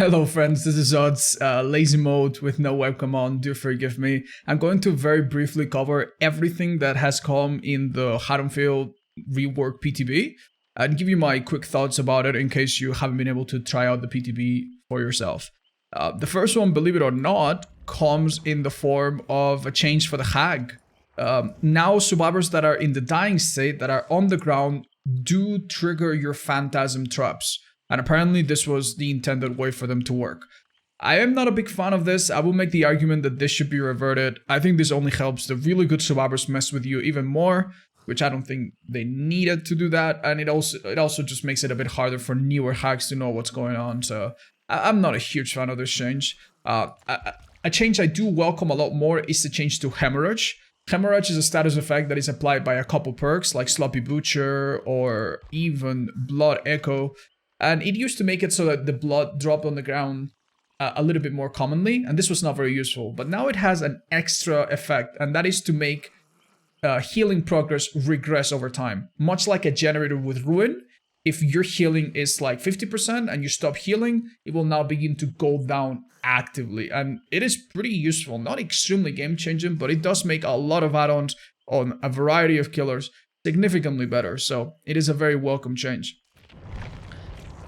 Hello friends, this is Odds, lazy mode with no webcam on, do forgive me. I'm going to very briefly cover everything that has come in the Haddonfield rework PTB and give you my quick thoughts about it in case you haven't been able to try out the PTB for yourself. The first one, believe it or not, comes in the form of a change for the Hag. Now survivors that are in the dying state that are on the ground do trigger your phantasm traps. And apparently this was the intended way for them to work. I am not a big fan of this. I will make the argument that this should be reverted. I think this only helps the really good survivors mess with you even more, which I don't think they needed to do that. And it also just makes it a bit harder for newer hacks to know what's going on. So I'm not a huge fan of this change. A change I do welcome a lot more is the change to Hemorrhage. Hemorrhage is a status effect that is applied by a couple perks like Sloppy Butcher or even Blood Echo. And it used to make it so that the blood dropped on the ground a little bit more commonly, and this was not very useful. But now it has an extra effect, and that is to make healing progress regress over time. Much like a generator with Ruin, if your healing is like 50% and you stop healing, it will now begin to go down actively. And it is pretty useful, not extremely game-changing, but it does make a lot of add-ons on a variety of killers significantly better. So it is a very welcome change.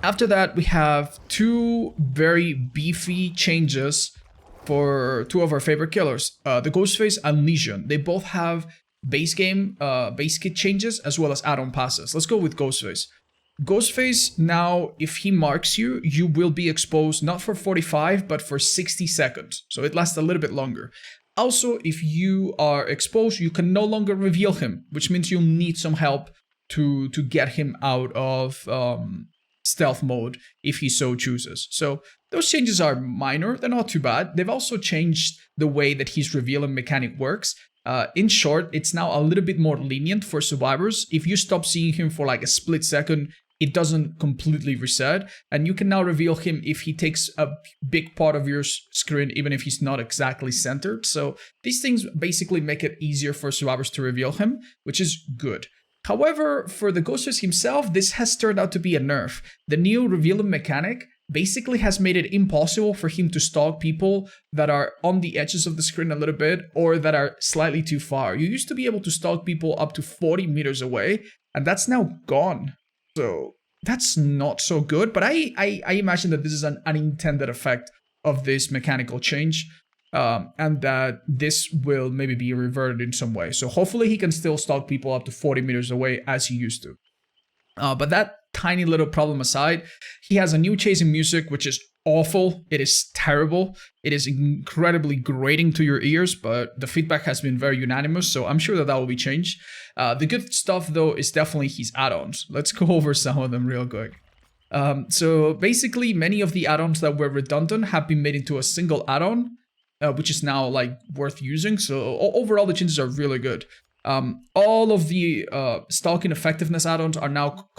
After that, we have two very beefy changes for two of our favorite killers, the Ghostface and Legion. They both have base kit changes as well as add-on passes. Let's go with Ghostface. Ghostface, now, if he marks you, you will be exposed not for 45, but for 60 seconds. So it lasts a little bit longer. Also, if you are exposed, you can no longer reveal him, which means you'll need some help to get him out of stealth mode if he so chooses. So those changes are minor, they're not too bad. They've also changed the way that his revealing mechanic works. In short, it's now a little bit more lenient for survivors. If you stop seeing him for like a split second, it doesn't completely reset, and you can now reveal him if he takes a big part of your screen, even if he's not exactly centered. So these things basically make it easier for survivors to reveal him, which is good. However, for the Ghostface himself, this has turned out to be a nerf. The new revealing mechanic basically has made it impossible for him to stalk people that are on the edges of the screen a little bit or that are slightly too far. You used to be able to stalk people up to 40 meters away, and that's now gone. So that's not so good, but I imagine that this is an unintended effect of this mechanical change. And that this will maybe be reverted in some way. So hopefully he can still stalk people up to 40 meters away as he used to. But that tiny little problem aside, he has a new chasing music, which is awful. It is terrible. It is incredibly grating to your ears, but the feedback has been very unanimous, so I'm sure that will be changed. The good stuff, though, is definitely his add-ons. Let's go over some of them real quick. So basically, many of the add-ons that were redundant have been made into a single add-on, which is now like worth using. So overall, the changes are really good. All of the stalking effectiveness add-ons are now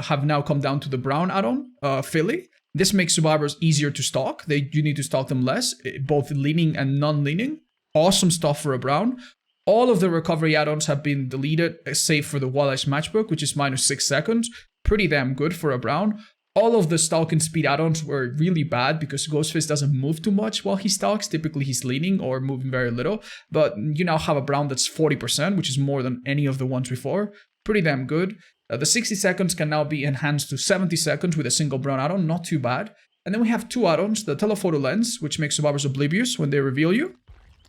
have now come down to the brown add-on, Philly. This makes survivors easier to stalk. You need to stalk them less, both leaning and non-leaning. Awesome stuff for a brown. All of the recovery add-ons have been deleted, save for the Walleye Matchbook, which is -6 seconds. Pretty damn good for a brown. All of the stalking speed add-ons were really bad because Ghostface doesn't move too much while he stalks. Typically he's leaning or moving very little, but you now have a brown that's 40%, which is more than any of the ones before. Pretty damn good. The 60 seconds can now be enhanced to 70 seconds with a single brown add-on, not too bad. And then we have two add-ons, the telephoto lens, which makes survivors oblivious when they reveal you,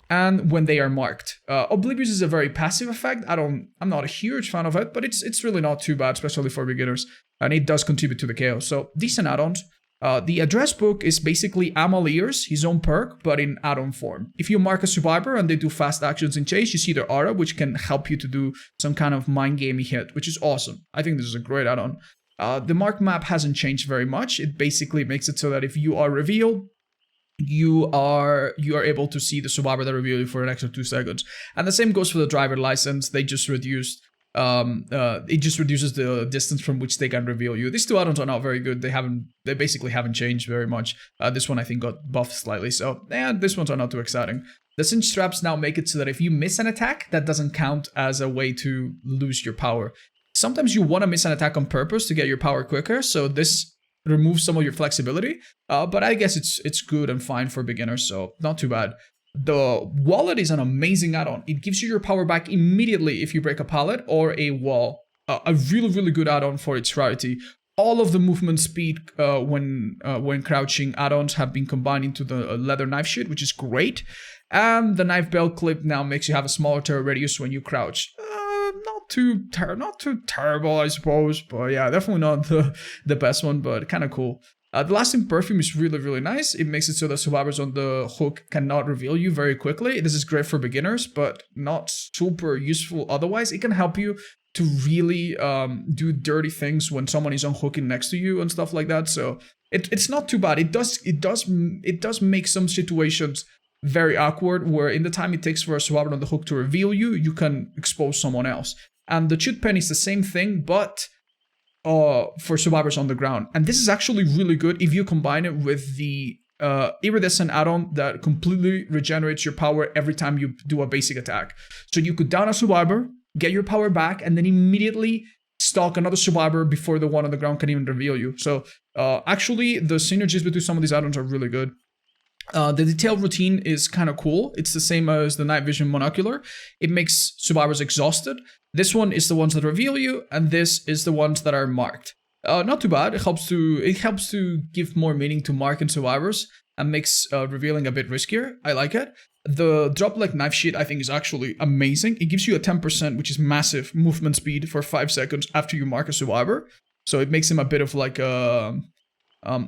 and when they are marked. Oblivious is a very passive effect. I'm not a huge fan of it, but it's really not too bad, especially for beginners. And it does contribute to the chaos. So decent add-ons. The address book is basically Amal Ears, his own perk, but in add-on form. If you mark a survivor and they do fast actions in chase, you see their aura, which can help you to do some kind of mind gamey hit, which is awesome. I think this is a great add-on. The mark map hasn't changed very much. It basically makes it so that if you are revealed, you are able to see the survivor that revealed you for an extra 2 seconds. And the same goes for the driver license. They just reduced it just reduces the distance from which they can reveal you. These two add-ons are not very good. They basically haven't changed very much. This one I think got buffed slightly, so this ones are not too exciting. The cinch straps now make it so that if you miss an attack, that doesn't count as a way to lose your power. Sometimes you want to miss an attack on purpose to get your power quicker, so this removes some of your flexibility. But I guess it's good and fine for beginners, so not too bad. The wallet is an amazing add-on. It gives you your power back immediately if you break a pallet or a wall. A really, really good add-on for its rarity. All of the movement speed when crouching add-ons have been combined into the leather knife sheet, which is great. And the knife belt clip now makes you have a smaller tear radius when you crouch. Not too terrible, I suppose, but yeah, definitely not the best one, but kind of cool. The lasting perfume is really, really nice. It makes it so that survivors on the hook cannot reveal you very quickly. This is great for beginners, but not super useful otherwise. It can help you to really do dirty things when someone is unhooking next to you and stuff like that. So it's not too bad. It does make some situations very awkward, where in the time it takes for a survivor on the hook to reveal you, you can expose someone else. And the chute pen is the same thing, but for survivors on the ground. And this is actually really good if you combine it with the iridescent add-on that completely regenerates your power every time you do a basic attack. So you could down a survivor, get your power back, and then immediately stalk another survivor before the one on the ground can even reveal you. So actually, the synergies between some of these add-ons are really good. The detailed routine is kind of cool. It's the same as the night vision monocular. It makes survivors exhausted. This one is the ones that reveal you, and this is the ones that are marked. Not too bad. It helps to give more meaning to marking survivors and makes revealing a bit riskier. I like it. The drop leg knife sheet I think is actually amazing. It gives you a 10%, which is massive, movement speed for 5 seconds after you mark a survivor. So it makes him a bit of like a...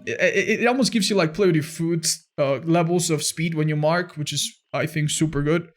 it almost gives you like play with your food levels of speed when you mark, which is, I think, super good.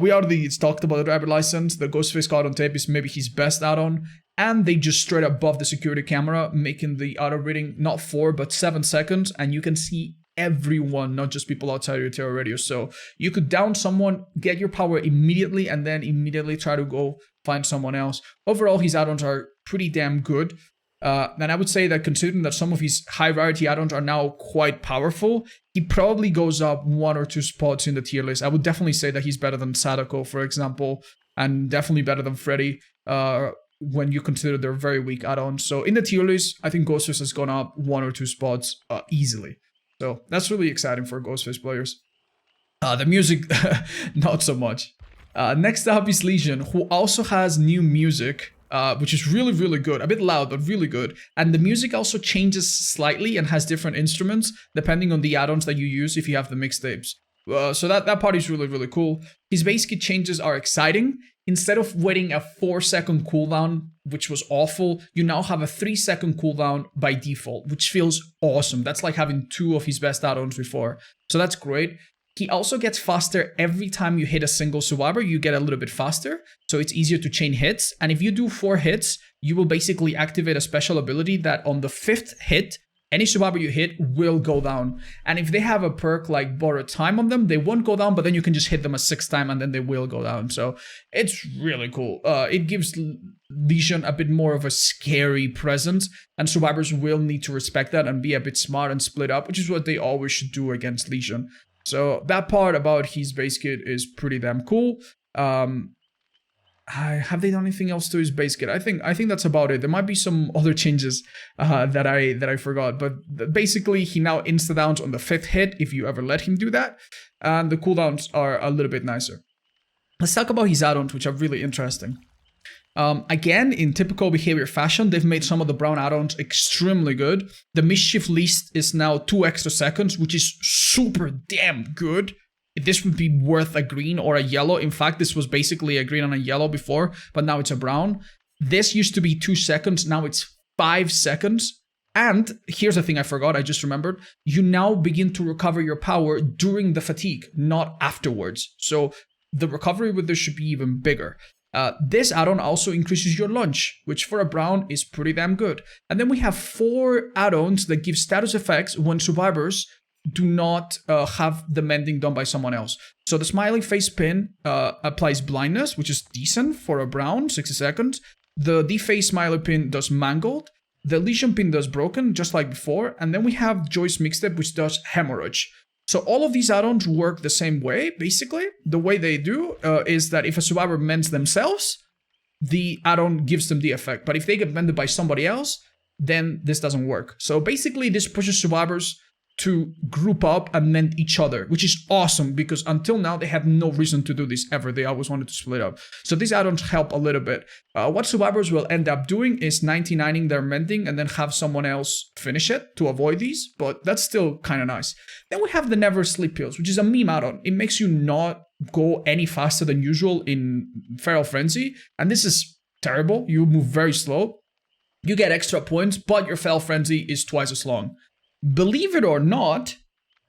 We already talked about the driver license. The Ghostface card on tape is maybe his best add-on. And they just straight above the security camera, making the auto reading not 4, but 7 seconds. And you can see everyone, not just people outside your terror radius. So you could down someone, get your power immediately, and then immediately try to go find someone else. Overall, his add-ons are pretty damn good. And I would say that considering that some of his high rarity add-ons are now quite powerful, he probably goes up 1 or 2 spots in the tier list. I would definitely say that he's better than Sadako, for example, and definitely better than Freddy when you consider their very weak add-ons. So in the tier list, I think Ghostface has gone up 1 or 2 spots easily. So that's really exciting for Ghostface players. The music, not so much. Next up is Legion, who also has new music. Which is really, really good. A bit loud, but really good. And the music also changes slightly and has different instruments depending on the add-ons that you use if you have the mixtapes. So that part is really, really cool. His base kit changes are exciting. Instead of waiting a 4-second cooldown, which was awful, you now have a 3-second cooldown by default, which feels awesome. That's like having 2 of his best add-ons before. So that's great. He also gets faster every time you hit a single survivor. You get a little bit faster, so it's easier to chain hits. And if you do 4 hits, you will basically activate a special ability that on the 5th hit, any survivor you hit will go down. And if they have a perk like borrowed time on them, they won't go down, but then you can just hit them a 6th time and then they will go down. So it's really cool. It gives Legion a bit more of a scary presence, and survivors will need to respect that and be a bit smart and split up, which is what they always should do against Legion. So that part about his base kit is pretty damn cool. Have they done anything else to his base kit? I think that's about it. There might be some other changes that I forgot, but basically he now insta-downs on the 5th hit if you ever let him do that, and the cooldowns are a little bit nicer. Let's talk about his add-ons, which are really interesting. Again, in typical behavior fashion, they've made some of the brown add-ons extremely good. The mischief least is now 2 extra seconds, which is super damn good. This would be worth a green or a yellow. In fact, this was basically a green and a yellow before, but now it's a brown. This used to be 2 seconds, now it's 5 seconds. And here's the thing I forgot, I just remembered. You now begin to recover your power during the fatigue, not afterwards. So the recovery with this should be even bigger. This add-on also increases your lunge, which for a brown is pretty damn good. And then we have 4 add-ons that give status effects when survivors do not have the mending done by someone else. So the smiley face pin applies blindness, which is decent for a brown, 60 seconds. The deface smiley pin does mangled. The Legion pin does broken, just like before. And then we have Joyce mixtape, which does hemorrhage. So all of these add-ons work the same way, basically. The way they do is that if a survivor mends themselves, the add-on gives them the effect. But if they get mended by somebody else, then this doesn't work. So basically this pushes survivors to group up and mend each other, which is awesome because until now they have no reason to do this ever. They always wanted to split up. So these add-ons help a little bit. What survivors will end up doing is 99ing their mending and then have someone else finish it to avoid these, but that's still kind of nice. Then we have the never sleep pills, which is a meme add-on. It makes you not go any faster than usual in Feral Frenzy, and this is terrible. You move very slow. You get extra points, but your Feral Frenzy is twice as long. Believe it or not,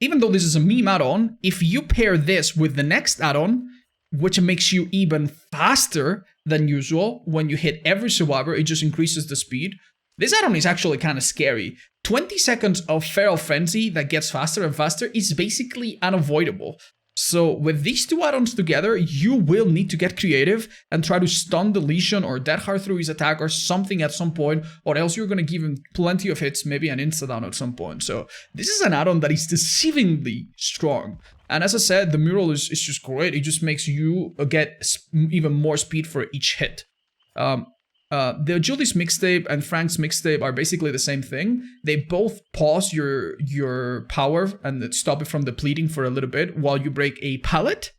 even though this is a meme add-on, if you pair this with the next add-on, which makes you even faster than usual, when you hit every survivor, it just increases the speed. This add-on is actually kind of scary. 20 seconds of Feral Frenzy that gets faster and faster is basically unavoidable. So with these two add-ons together, you will need to get creative and try to stun the Lesion or Dead Hard through his attack or something at some point, or else you're going to give him plenty of hits, maybe an insta-down at some point. So this is an add-on that is deceivingly strong. And as I said, the mural is just great. It just makes you get even more speed for each hit. The Julie's mixtape and Frank's mixtape are basically the same thing. They both pause your power and stop it from depleting for a little bit while you break a pallet.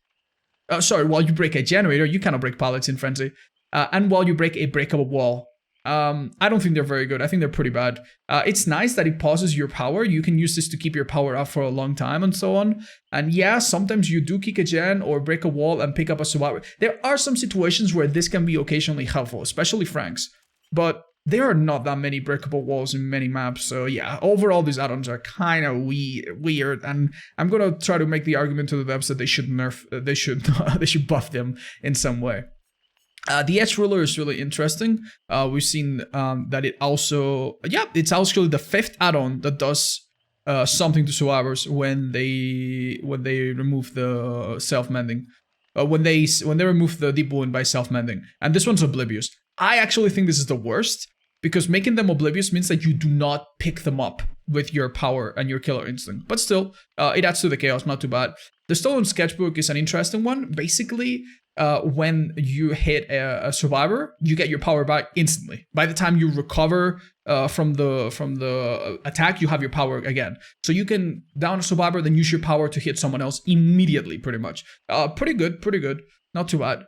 While you break a generator. You cannot break pallets in Frenzy. And while you break a breakable wall. I don't think they're very good. I think they're pretty bad. It's nice that it pauses your power. You can use this to keep your power up for a long time and so on. And yeah, sometimes you do kick a gen or break a wall and pick up a survivor. There are some situations where this can be occasionally helpful, especially Frank's. But there are not that many breakable walls in many maps. So yeah, overall these add-ons are kind of weird. And I'm gonna try to make the argument to the devs that they should nerf, they should buff them in some way. The Edge Ruler is really interesting. We've seen that it also, it's actually the 5th add-on that does something to survivors when they remove the self-mending. When they remove the deep wound by self-mending. And this one's Oblivious. I actually think this is the worst, because making them Oblivious means that you do not pick them up with your power and your killer instinct. But still, it adds to the chaos, not too bad. The Stolen Sketchbook is an interesting one. Basically, when you hit a survivor, you get your power back instantly. By the time you recover from the attack, you have your power again. So you can down a survivor, then use your power to hit someone else immediately, pretty much. Pretty good. Not too bad.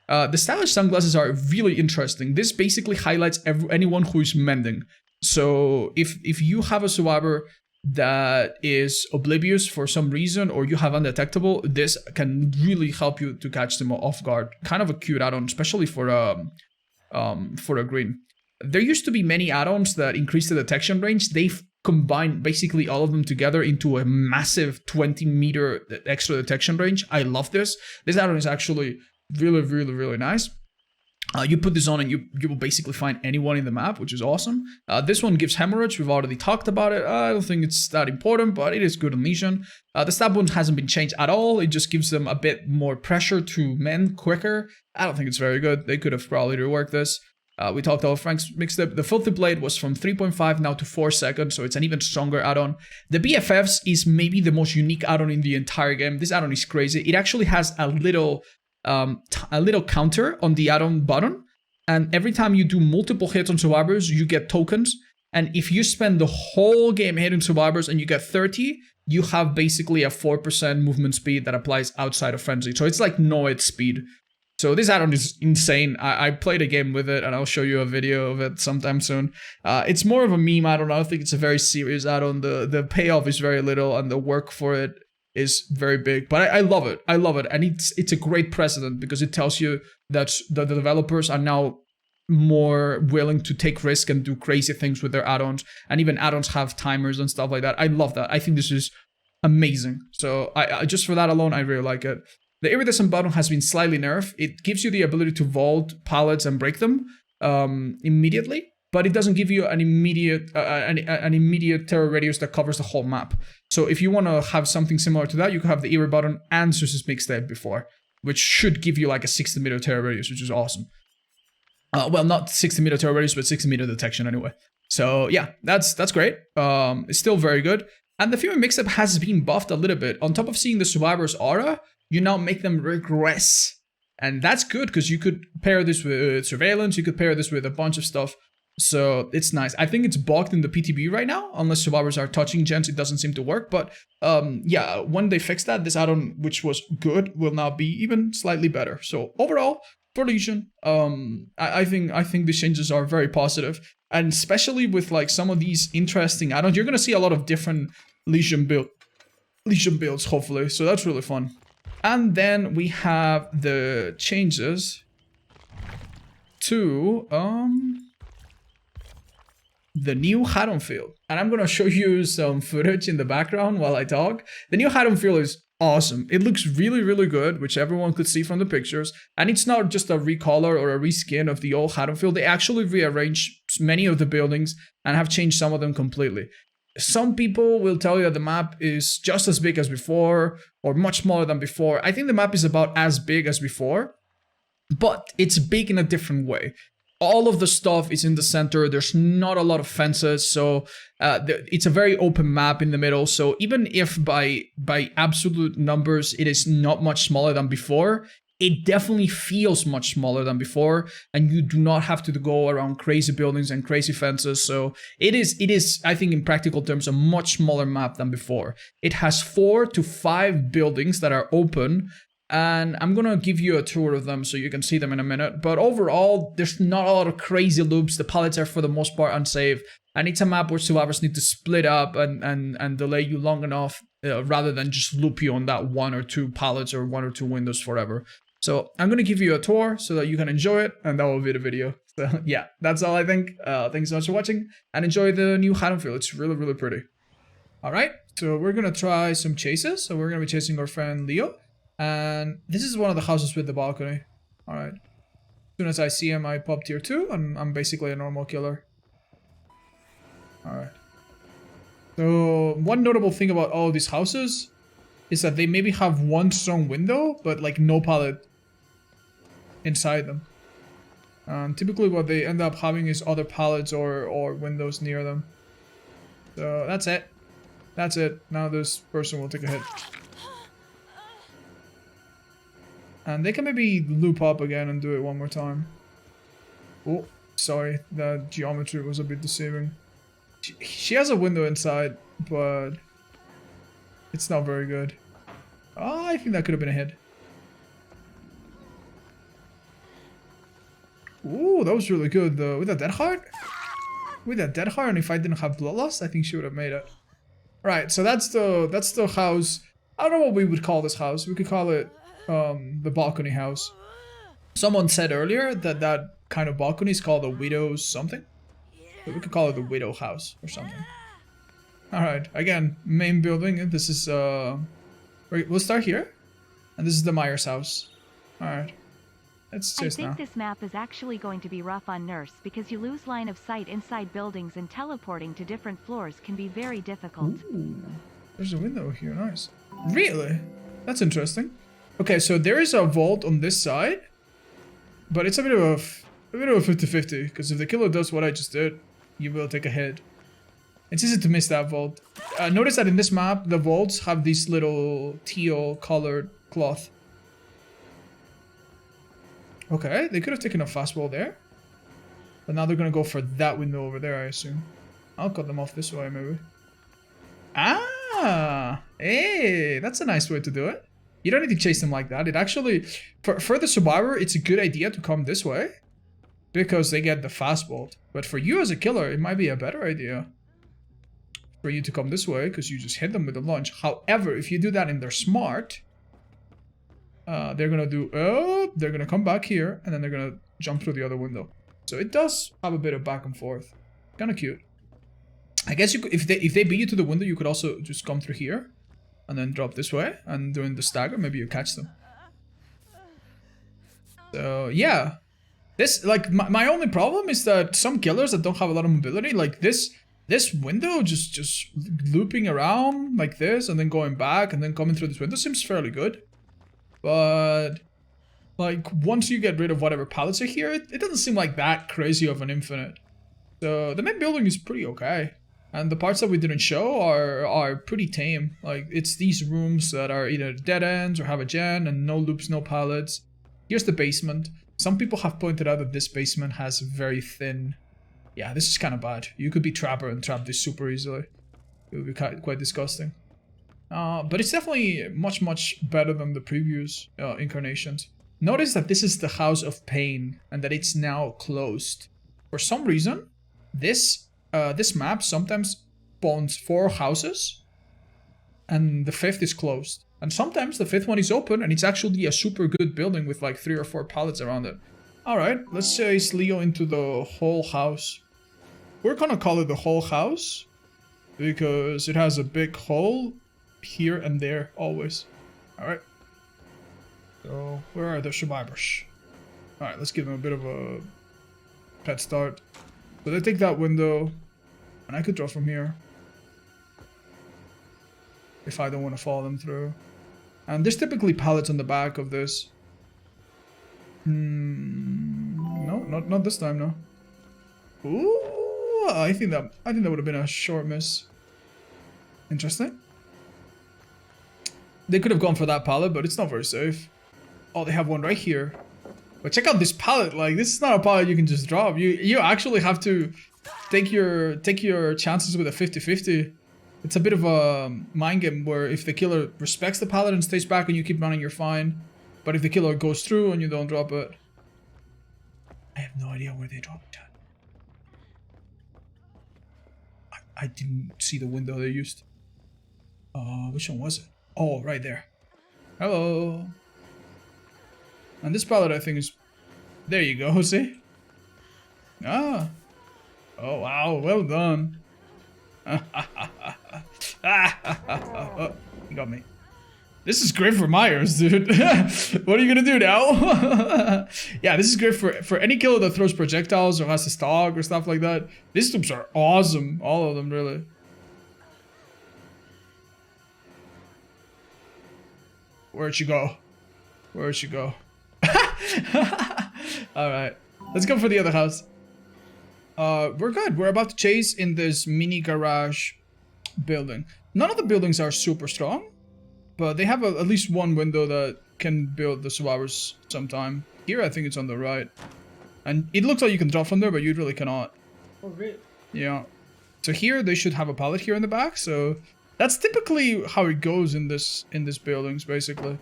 The stylish sunglasses are really interesting. This basically highlights anyone who is mending. So if you have a survivor that is oblivious for some reason, or you have undetectable, this can really help you to catch them off guard. Kind of a cute add-on, especially for a green. There used to be many add-ons that increase the detection range. They've combined basically all of them together into a massive 20-meter extra detection range. I love this. This add-on is actually really nice. You put this on and you will basically find anyone in the map, which is awesome. This one gives hemorrhage. We've already talked about it. I don't think it's that important, but it is good on Lesion. The stab wound hasn't been changed at all. It just gives them a bit more pressure to mend quicker. I don't think it's very good. They could have probably reworked this. We talked about Frank's mixtape. The Filthy Blade was from 3.5 now to 4 seconds, so it's an even stronger add-on. The BFFs is maybe the most unique add-on in the entire game. This add-on is crazy. It actually has a little counter on the add-on button, and every time you do multiple hits on survivors, you get tokens. And if you spend the whole game hitting survivors and you get 30, you have basically a 4% movement speed that applies outside of Frenzy. So it's like no hit speed. So this add-on is insane. I played a game with it, and I'll show you a video of it sometime soon. It's more of a meme add-on. I don't think it's a very serious add-on. The payoff is very little, and the work for it is very big, but I love it. I love it, and it's a great precedent because it tells you that the developers are now more willing to take risk and do crazy things with their add-ons, and even add-ons have timers and stuff like that. I love that. I think this is amazing. So I just for that alone, I really like it. The iridescent button has been slightly nerfed. It gives you the ability to vault pallets and break them immediately, but it doesn't give you an immediate terror radius that covers the whole map. So if you want to have something similar to that, you can have the Eerie button and Zeus's mixtape before, which should give you like a 60-meter terror radius, which is awesome. Well, not 60-meter terror radius, but 60-meter detection anyway. So yeah, that's great. It's still very good. And the Fury mixtape has been buffed a little bit. On top of seeing the survivor's aura, you now make them regress. And that's good because you could pair this with surveillance, you could pair this with a bunch of stuff. So it's nice. I think it's bugged in the PTB right now. Unless survivors are touching gens, it doesn't seem to work. But yeah, when they fix that, this add-on, which was good, will now be even slightly better. So overall, for Legion, I think these changes are very positive. And especially with like some of these interesting add-ons, you're gonna see a lot of different Legion builds, hopefully. So that's really fun. And then we have the changes to the new Haddonfield. And I'm gonna show you some footage in the background while I talk. The new Haddonfield is awesome. It looks really, really good, which everyone could see from the pictures. And it's not just a recolor or a reskin of the old Haddonfield. They actually rearranged many of the buildings and have changed some of them completely. Some people will tell you that the map is just as big as before or much smaller than before. I think the map is about as big as before, but it's big in a different way. All of the stuff is in the center. There's not a lot of fences, so it's a very open map in the middle. So even if by absolute numbers it is not much smaller than before, it definitely feels much smaller than before, and you do not have to go around crazy buildings and crazy fences. So it is, I think, in practical terms, a much smaller map than before. It has 4 to 5 buildings that are open. And I'm gonna give you a tour of them so you can see them in a minute. But overall, there's not a lot of crazy loops. The pallets are for the most part unsafe. And it's a map where survivors need to split up and delay you long enough rather than just loop you on that 1 or 2 pallets or 1 or 2 windows forever. So I'm gonna give you a tour so that you can enjoy it, and that will be the video. So yeah, that's all I think. Thanks so much for watching, and enjoy the new Haddonfield. It's really, really pretty. Alright, so we're gonna try some chases. So we're gonna be chasing our friend Leo. And this is one of the houses with the balcony. Alright. As soon as I see him, I pop tier 2, and I'm basically a normal killer. Alright. So, one notable thing about all these houses is that they maybe have one strong window, but like no pallet inside them. Typically what they end up having is other pallets or windows near them. So, that's it. That's it. Now this person will take a hit. And they can maybe loop up again and do it one more time. Oh, sorry. The geometry was a bit deceiving. She has a window inside, but it's not very good. Oh, I think that could have been a hit. Ooh, that was really good though. With a dead heart? With a dead heart, and if I didn't have bloodlust, I think she would have made it. Right, so that's the house. I don't know what we would call this house. We could call it the balcony house. Someone said earlier that that kind of balcony is called a widow's something. But we could call it the widow house or something. Alright, again, main building. This is we'll start here. And this is the Myers house. Alright. Let's chase now. I think this map is actually going to be rough on Nurse because you lose line of sight inside buildings, and teleporting to different floors can be very difficult. Ooh, there's a window here, nice. Really? That's interesting. Okay, so there is a vault on this side, but it's a bit of a 50-50, because if the killer does what I just did, you will take a hit. It's easy to miss that vault. Notice that in this map, the vaults have this little teal colored cloth. Okay, they could have taken a fastball there. But now they're gonna go for that window over there, I assume. I'll cut them off this way, maybe. Ah! Hey, that's a nice way to do it. You don't need to chase them like that. It actually, for the survivor, it's a good idea to come this way, because they get the fastball. But for you as a killer, it might be a better idea for you to come this way, because you just hit them with a lunge. However, if you do that and they're smart, they're gonna come back here, and then they're gonna jump through the other window. So it does have a bit of back and forth. Kind of cute. I guess you could, if they beat you to the window, you could also just come through here, and then drop this way, and during the stagger, maybe you catch them. So yeah, this, like, my only problem is that some killers that don't have a lot of mobility, like this window, just looping around like this, and then going back, and then coming through this window seems fairly good. But like, once you get rid of whatever pallets are here, it doesn't seem like that crazy of an infinite. So the main building is pretty okay. And the parts that we didn't show are pretty tame. Like, it's these rooms that are either dead ends or have a gen and no loops, no pallets. Here's the basement. Some people have pointed out that this basement has very thin Yeah, this is kind of bad. You could be Trapper and trap this super easily. It would be quite disgusting. But it's definitely much, much better than the previous incarnations. Notice that this is the House of Pain and that it's now closed. For some reason, this map sometimes spawns 4 houses and the 5th is closed. And sometimes the 5th one is open and it's actually a super good building with like 3 or 4 pallets around it. Alright, let's chase Leo into the whole house. We're gonna call it the whole house because it has a big hole here and there always. Alright. So, where are the survivors? Alright, let's give them a bit of a head start. So they take that window, and I could draw from here. If I don't want to follow them through. And there's typically pallets on the back of this. No, not this time, no. Ooh, I think that would have been a short miss. Interesting. They could have gone for that pallet, but it's not very safe. Oh, they have one right here. But check out this pallet. Like, this is not a pallet you can just drop. You actually have to take your chances with a 50-50. It's a bit of a mind game where if the killer respects the pallet and stays back and you keep running, you're fine. But if the killer goes through and you don't drop it, I have no idea where they dropped it. I didn't see the window they used. Which one was it? Oh, right there. Hello. And this pallet, I think, is... There you go, see? Ah. Oh, wow. Well done. Oh, you got me. This is great for Myers, dude. What are you gonna do now? Yeah, this is great for any killer that throws projectiles or has a stock or stuff like that. These loops are awesome. All of them, really. Where'd she go? Where'd she go? Alright. Let's go for the other house. We're good. We're about to chase in this mini garage building. None of the buildings are super strong, but they have at least one window that can build the survivors sometime. Here, I think it's on the right. And it looks like you can drop from there, but you really cannot. Oh, really? Yeah. So here, they should have a pallet here in the back, so... That's typically how it goes in this buildings, basically.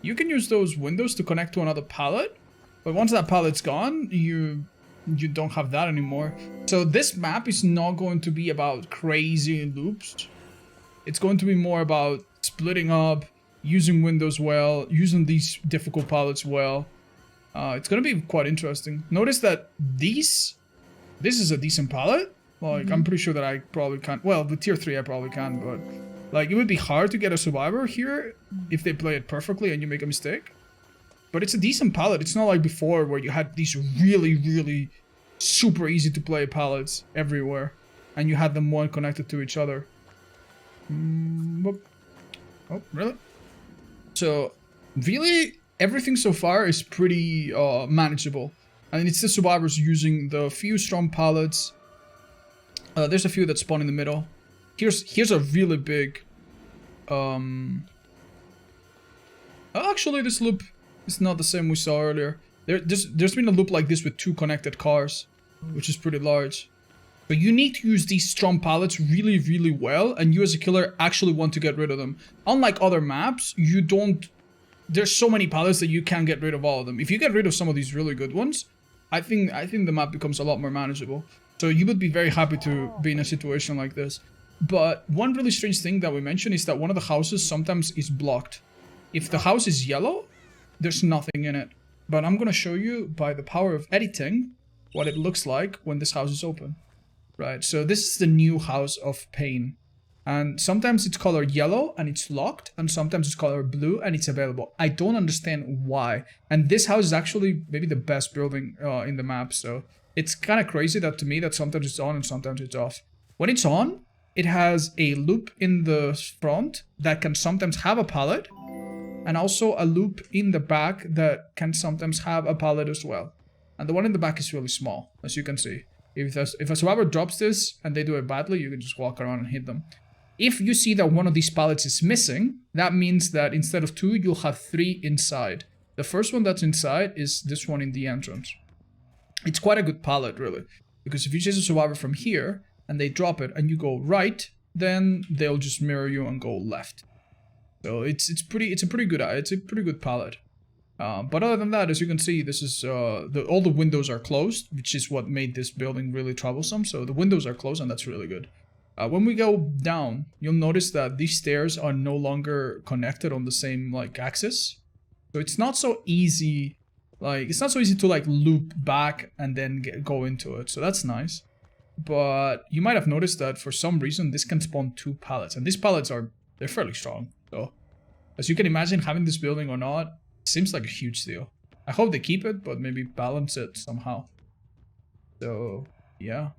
You can use those windows to connect to another pallet, but once that pallet's gone, you don't have that anymore. So this map is not going to be about crazy loops. It's going to be more about splitting up, using windows well, using these difficult pallets well. It's going to be quite interesting. Notice that this is a decent pallet. Like, I'm pretty sure that I probably can't... Well, the tier 3 I probably can, but... Like, it would be hard to get a survivor here if they play it perfectly and you make a mistake. But it's a decent pallet. It's not like before where you had these really, really super easy to play pallets everywhere. And you had them one connected to each other. Oh, really? So, really, everything so far is pretty manageable. And it's the survivors using the few strong pallets. There's a few that spawn in the middle. Here's a really big... Actually, this loop is not the same we saw earlier. There's been a loop like this with 2 connected cars, which is pretty large. But you need to use these strong pallets really, really well, and you as a killer actually want to get rid of them. Unlike other maps, you don't... There's so many pallets that you can't get rid of all of them. If you get rid of some of these really good ones, I think the map becomes a lot more manageable. So you would be very happy to be in a situation like this. But one really strange thing that we mentioned is that one of the houses sometimes is blocked. If the house is yellow, there's nothing in it. But I'm going to show you by the power of editing what it looks like when this house is open. Right, so this is the new House of Pain. And sometimes it's colored yellow and it's locked, and sometimes it's colored blue and it's available. I don't understand why. And this house is actually maybe the best building in the map, so... It's kind of crazy that to me that sometimes it's on and sometimes it's off. When it's on, it has a loop in the front that can sometimes have a pallet, and also a loop in the back that can sometimes have a pallet as well. And the one in the back is really small, as you can see. If a survivor drops this and they do it badly, you can just walk around and hit them. If you see that one of these pallets is missing, that means that instead of 2, you'll have 3 inside. The first one that's inside is this one in the entrance. It's quite a good pallet, really. Because if you chase a survivor from here and they drop it and you go right, then they'll just mirror you and go left. So it's a pretty good palette. But other than that, as you can see, this is all the windows are closed, which is what made this building really troublesome. So the windows are closed, and that's really good. When we go down, you'll notice that these stairs are no longer connected on the same like axis. So it's not so easy. Like it's not so easy to like loop back and then go into it. So that's nice. But you might have noticed that for some reason this can spawn 2 pallets, and these pallets they're fairly strong. So as you can imagine, having this building or not seems like a huge deal. I hope they keep it, but maybe balance it somehow. So yeah.